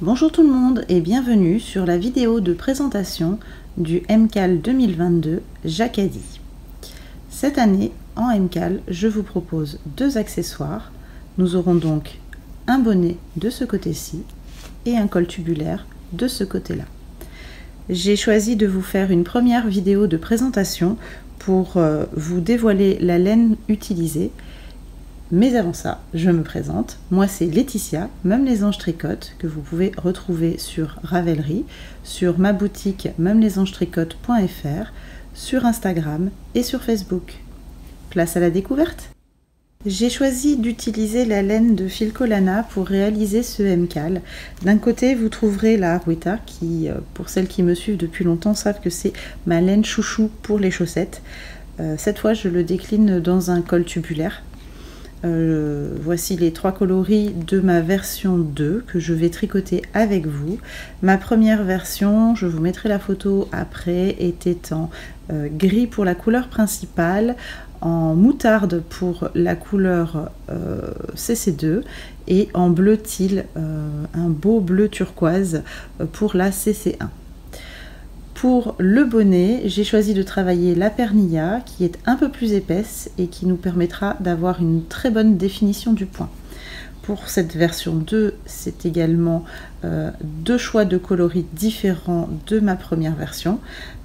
Bonjour tout le monde et bienvenue sur la vidéo de présentation du MCAL 2022 Jacadi. Cette année, en MCAL, je vous propose deux accessoires. Nous aurons donc un bonnet de ce côté-ci et un col tubulaire de ce côté-là. J'ai choisi de vous faire une première vidéo de présentation pour vous dévoiler la laine utilisée. Mais avant ça, je me présente. Moi, c'est Laetitia, Même les Anges Tricotent, que vous pouvez retrouver sur Ravelry, sur ma boutique memelesangestricotent.fr, sur Instagram et sur Facebook. Place à la découverte. J'ai choisi d'utiliser la laine de Filcolana pour réaliser ce MCAL. D'un côté, vous trouverez la Arwita, qui, pour celles qui me suivent depuis longtemps, savent que c'est ma laine chouchou pour les chaussettes. Cette fois, je le décline dans un col tubulaire. Voici les trois coloris de ma version 2 que je vais tricoter avec vous. Ma première version, je vous mettrai la photo après, était en gris pour la couleur principale, en moutarde pour la couleur CC2 et en bleu teal, un beau bleu turquoise pour la CC1. Pour le bonnet, j'ai choisi de travailler la pernilla qui est un peu plus épaisse et qui nous permettra d'avoir une très bonne définition du point. Pour cette version 2, c'est également deux choix de coloris différents de ma première version.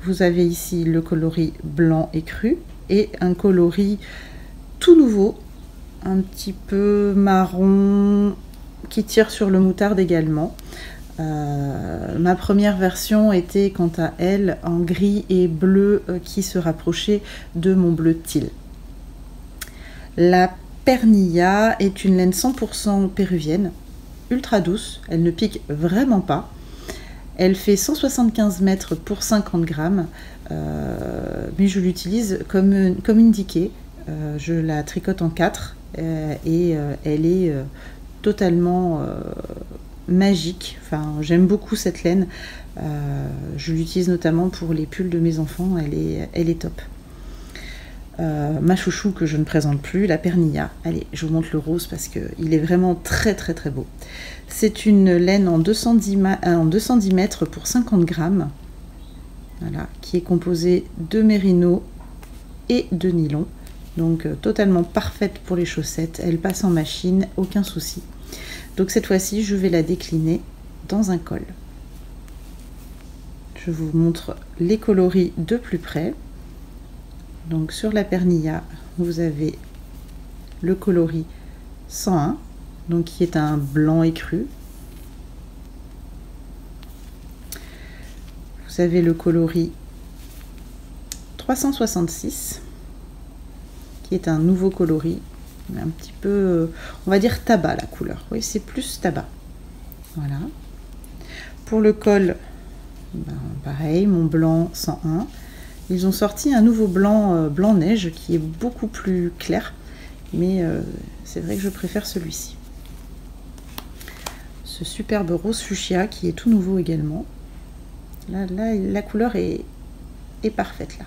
Vous avez ici le coloris blanc écru et un coloris tout nouveau, un petit peu marron, qui tire sur le moutarde également. Ma première version était quant à elle en gris et bleu qui se rapprochait de mon bleu teal. La pernilla est une laine 100% péruvienne, ultra douce, elle ne pique vraiment pas. Elle fait 175 mètres pour 50 grammes, mais je l'utilise comme indiqué. Je la tricote en 4 et elle est totalement magique. Enfin, j'aime beaucoup cette laine. Je l'utilise notamment pour les pulls de mes enfants. Elle est top. Ma chouchou que je ne présente plus, la pernilla. Allez, je vous montre le rose parce qu'il est vraiment très très très beau. C'est une laine en 210 mètres pour 50 grammes. Voilà, qui est composée de mérino et de nylon. Donc totalement parfaite pour les chaussettes. Elle passe en machine, aucun souci. Donc cette fois-ci, je vais la décliner dans un col. Je vous montre les coloris de plus près. Donc sur la pernilla, vous avez le coloris 101, donc qui est un blanc écru. Vous avez le coloris 366, qui est un nouveau coloris. Un petit peu, on va dire tabac la couleur. Oui, c'est plus tabac. Voilà. Pour le col, pareil, mon blanc 101. Ils ont sorti un nouveau blanc, blanc neige qui est beaucoup plus clair, mais c'est vrai que je préfère celui-ci. Ce superbe rose fuchsia qui est tout nouveau également. Là la couleur est parfaite là.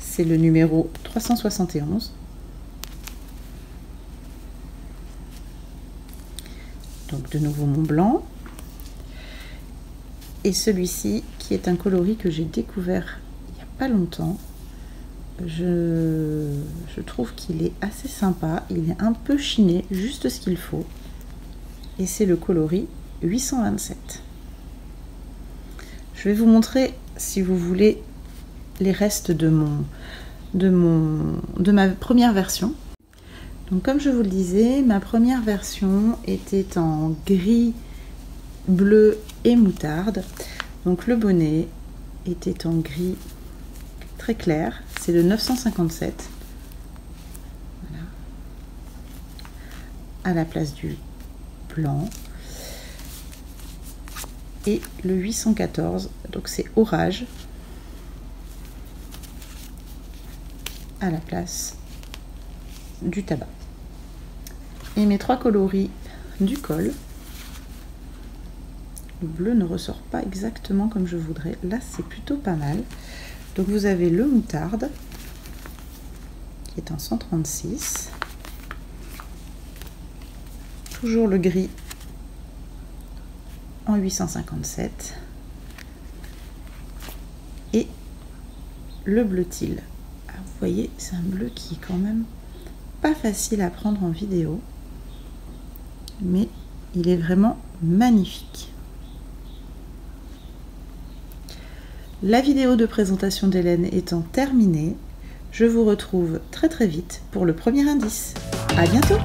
C'est le numéro 371. Donc de nouveau mon blanc. Et celui-ci qui est un coloris que j'ai découvert il n'y a pas longtemps. Je trouve qu'il est assez sympa. Il est un peu chiné, juste ce qu'il faut. Et c'est le coloris 827. Je vais vous montrer, si vous voulez, les restes de ma première version. Donc comme je vous le disais, ma première version était en gris, bleu et moutarde. Donc le bonnet était en gris très clair, c'est le 957. Voilà. À la place du blanc. Et le 814, donc c'est orage, à la place du tabac. Et mes trois coloris du col, le bleu ne ressort pas exactement comme je voudrais, là c'est plutôt pas mal. Donc vous avez le moutarde qui est en 136, toujours le gris en 857 et le bleu teal. Alors, vous voyez, c'est un bleu qui est quand même pas facile à prendre en vidéo, mais il est vraiment magnifique. La vidéo de présentation d'Hélène étant terminée, je vous retrouve très vite pour le premier indice. À bientôt!